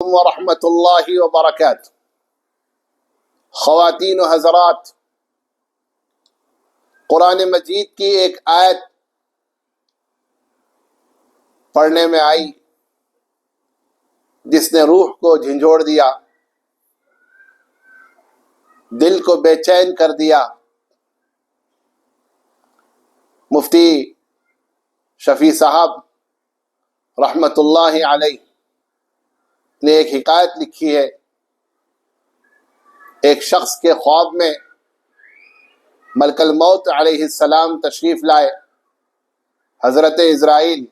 ورحمۃ اللہ وبرکاتہ۔ خواتین و حضرات، قرآن مجید کی ایک آیت پڑھنے میں آئی جس نے روح کو جھنجھوڑ دیا، دل کو بے چین کر دیا۔ مفتی شفیع صاحب رحمۃ اللہ علیہ نے ایک حکایت لکھی ہے۔ ایک شخص کے خواب میں ملک الموت علیہ السلام تشریف لائے، حضرت عزرائیل۔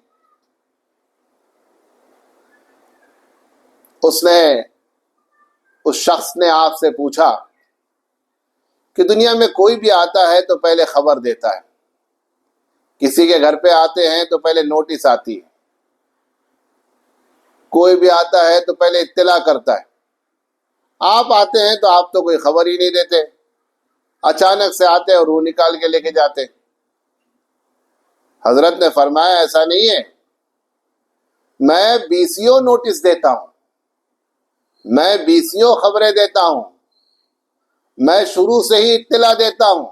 اس شخص نے آپ سے پوچھا کہ دنیا میں کوئی بھی آتا ہے تو پہلے خبر دیتا ہے، کسی کے گھر پہ آتے ہیں تو پہلے نوٹس آتی ہے، کوئی بھی آتا ہے تو پہلے اطلاع کرتا ہے۔ آپ آتے ہیں تو آپ تو کوئی خبر ہی نہیں دیتے، اچانک سے آتے اور روح نکال کے لے کے جاتے۔ حضرت نے فرمایا ایسا نہیں ہے، میں بیسیوں نوٹس دیتا ہوں، میں بیسیوں خبریں دیتا ہوں، میں شروع سے ہی اطلاع دیتا ہوں،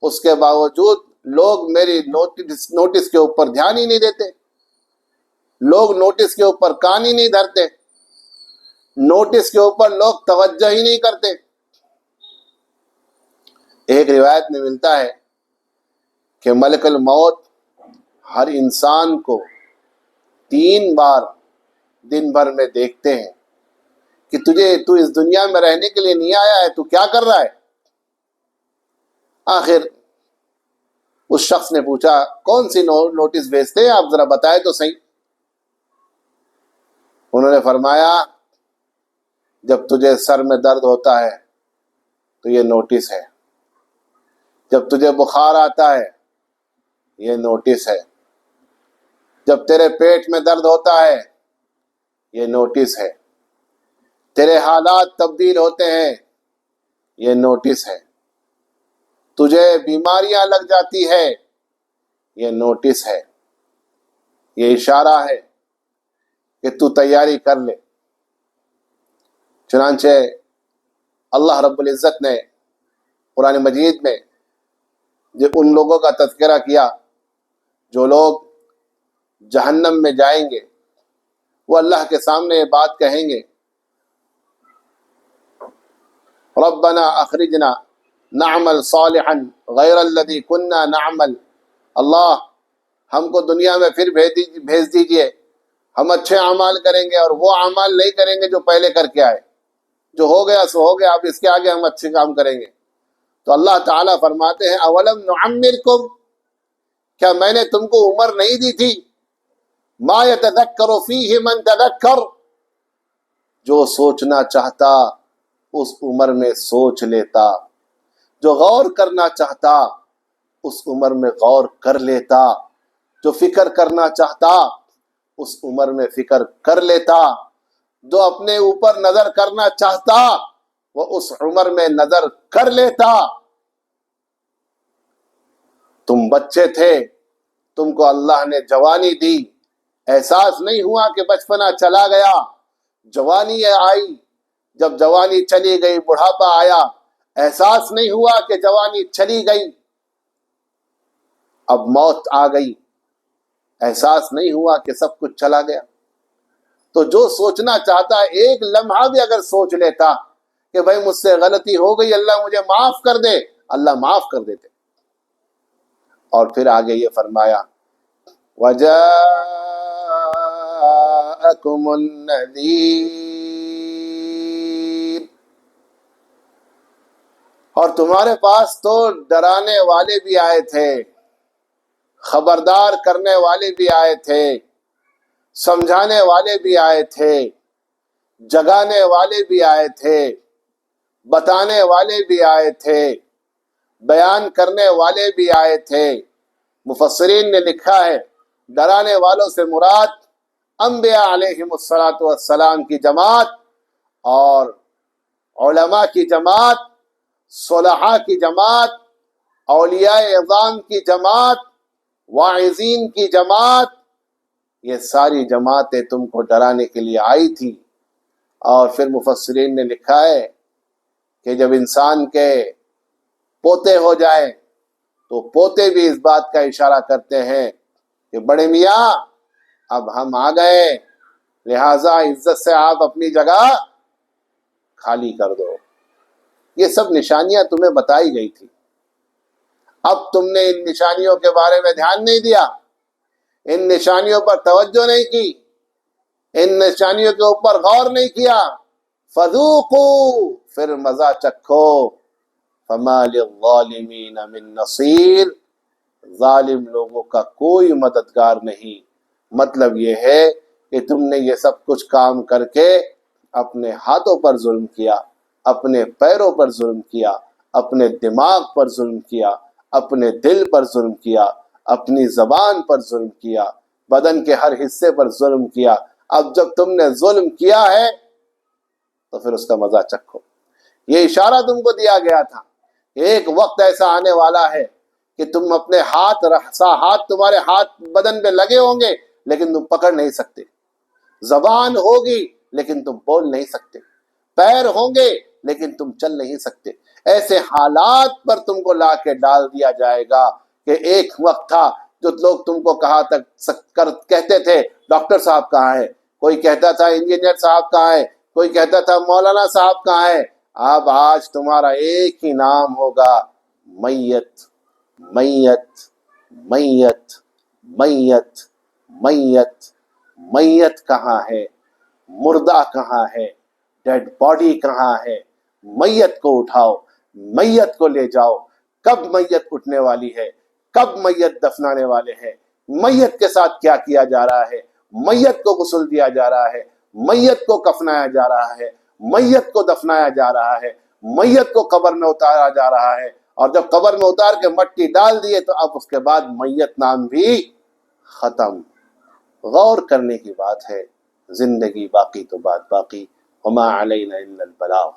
اس کے باوجود لوگ میری نوٹس کے اوپر دھیان ہی نہیں دیتے، لوگ نوٹس کے اوپر کان ہی نہیں دھرتے، نوٹس کے اوپر لوگ توجہ ہی نہیں کرتے۔ ایک روایت میں ملتا ہے کہ ملک الموت ہر انسان کو 3 بار دن بھر میں دیکھتے ہیں کہ تو اس دنیا میں رہنے کے لیے نہیں آیا ہے، تو کیا کر رہا ہے؟ آخر اس شخص نے پوچھا کون سی نوٹس بھیجتے ہیں آپ، ذرا بتائے تو صحیح۔ انہوں نے فرمایا جب تجھے سر میں درد ہوتا ہے تو یہ نوٹس ہے، جب تجھے بخار آتا ہے یہ نوٹس ہے، جب تیرے پیٹ میں درد ہوتا ہے یہ نوٹس ہے، تیرے حالات تبدیل ہوتے ہیں یہ نوٹس ہے، تجھے بیماریاں لگ جاتی ہے یہ نوٹس ہے، یہ اشارہ ہے کہ تو تیاری کر لے۔ چنانچہ اللہ رب العزت نے قرآن مجید میں ان لوگوں کا تذکرہ کیا جو لوگ جہنم میں جائیں گے، وہ اللہ کے سامنے یہ بات کہیں گے ربنا اخرجنا نعمل صالحا غیر الذی کننا نعمل، اللہ ہم کو دنیا میں پھر بھیج دیجئے، ہم اچھے اعمال کریں گے اور وہ اعمال نہیں کریں گے جو پہلے کر کے آئے، جو ہو گیا سو ہو گیا، اب اس کے آگے ہم اچھے کام کریں گے۔ تو اللہ تعالیٰ فرماتے ہیں اولم نعمرکم، کیا میں نے تم کو عمر نہیں دی تھی؟ ما یتذکر فیہ من تذکر، جو سوچنا چاہتا اس عمر میں سوچ لیتا، جو غور کرنا چاہتا اس عمر میں غور کر لیتا، جو فکر کرنا چاہتا اس عمر میں فکر کر لیتا، جو اپنے اوپر نظر کرنا چاہتا وہ اس عمر میں نظر کر لیتا۔ تم بچے تھے، تم کو اللہ نے جوانی دی، احساس نہیں ہوا کہ بچپنا چلا گیا، جوانی آئی، جب جوانی چلی گئی بڑھاپا آیا، احساس نہیں ہوا کہ جوانی چلی گئی، اب موت آ گئی، احساس نہیں ہوا کہ سب کچھ چلا گیا۔ تو جو سوچنا چاہتا ایک لمحہ بھی اگر سوچ لیتا کہ بھائی مجھ سے غلطی ہو گئی، اللہ مجھے معاف کر دے، اللہ معاف کر دیتے۔ اور پھر آگے یہ فرمایا وَجَاءَكُمُ النَّذِيرُ، اور تمہارے پاس تو ڈرانے والے بھی آئے تھے، خبردار کرنے والے بھی آئے تھے، سمجھانے والے بھی آئے تھے، جگانے والے بھی آئے تھے، بتانے والے بھی آئے تھے، بیان کرنے والے بھی آئے تھے۔ مفسرین نے لکھا ہے ڈرانے والوں سے مراد انبیاء علیہم السلام کی جماعت اور علماء کی جماعت، صلحاء کی جماعت، اولیاء اعظام کی جماعت، واعظین کی جماعت، یہ ساری جماعتیں تم کو ڈرانے کے لیے آئی تھی، اور پھر مفسرین نے لکھا ہے کہ جب انسان کے پوتے ہو جائیں تو پوتے بھی اس بات کا اشارہ کرتے ہیں کہ بڑے میاں اب ہم آ گئے، لہٰذا عزت سے آپ اپنی جگہ خالی کر دو۔ یہ سب نشانیاں تمہیں بتائی گئی تھی، اب تم نے ان نشانیوں کے بارے میں دھیان نہیں دیا، ان نشانیوں پر توجہ نہیں کی، ان نشانیوں کے اوپر غور نہیں کیا۔ فذوقوا، پھر مزہ چکھو، فما للظالمین من نصیر، ظالم لوگوں کا کوئی مددگار نہیں۔ مطلب یہ ہے کہ تم نے یہ سب کچھ کام کر کے اپنے ہاتھوں پر ظلم کیا، اپنے پیروں پر ظلم کیا، اپنے دماغ پر ظلم کیا، اپنے دل پر ظلم کیا، اپنی زبان پر ظلم کیا، بدن کے ہر حصے پر ظلم کیا۔ اب جب تم نے ظلم کیا ہے تو پھر اس کا مزہ چکھو۔ یہ اشارہ تم کو دیا گیا تھا، ایک وقت ایسا آنے والا ہے کہ تم اپنے ہاتھ تمہارے ہاتھ بدن پہ لگے ہوں گے لیکن تم پکڑ نہیں سکتے، زبان ہوگی لیکن تم بول نہیں سکتے، پیر ہوں گے لیکن تم چل نہیں سکتے۔ ایسے حالات پر تم کو لا کے ڈال دیا جائے گا کہ ایک وقت تھا جو لوگ تم کو کہتے تھے ڈاکٹر صاحب کہاں ہے، کوئی کہتا تھا انجینئر صاحب کہاں ہے، کوئی کہتا تھا مولانا صاحب کہاں ہے۔ اب آج تمہارا ایک ہی نام ہوگا، میت میت میت میت میت۔ میت کہاں ہے، مردہ کہاں ہے، ڈیڈ باڈی کہاں ہے؟ میت کو اٹھاؤ، میت کو لے جاؤ۔ کب میت اٹھنے والی ہے، کب میت دفنانے والے ہیں، میت کے ساتھ کیا کیا جا رہا ہے؟ میت کو غسل دیا جا رہا ہے، میت کو کفنایا جا رہا ہے، میت کو دفنایا جا رہا ہے، میت کو قبر میں اتارا جا رہا ہے، اور جب قبر میں اتار کے مٹی ڈال دیے تو اب اس کے بعد میت نام بھی ختم۔ غور کرنے کی بات ہے، زندگی باقی تو بات باقی، وما علینا الا البلاغ۔